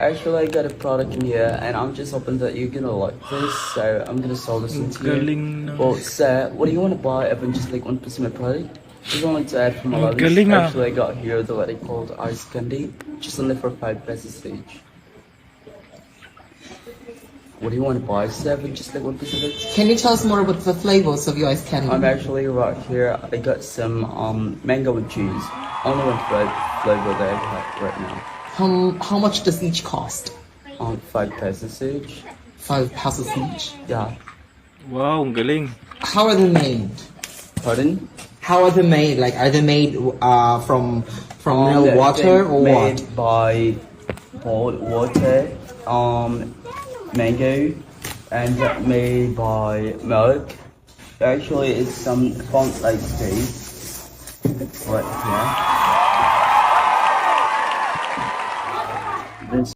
Actually, I got a product in here, and I'm just hoping that you're gonna like this, so I'm gonna sell this Ang into you. galing na. Well, sir, what do you want to buy? Even just like 1% of product? Just wanted to add from my Ang list. galing ah. Actually, I got here the what they called ice candy, just only for 5 pesos each. What do you want to buy, sir? Even just like 1% of it? Can you tell us more about the flavors of your ice candy? I'm actually right here. I got some mango and cheese. Only one flavor that I have right now. How much does each cost? 5 pesos each. 5 pesos each. Yeah. Wow, ang galing. How are they made? Pardon? How are they made? Like, are they made from mineral water or what? Made by boiled water, mango, and made by milk. Actually, it's some font like this right here.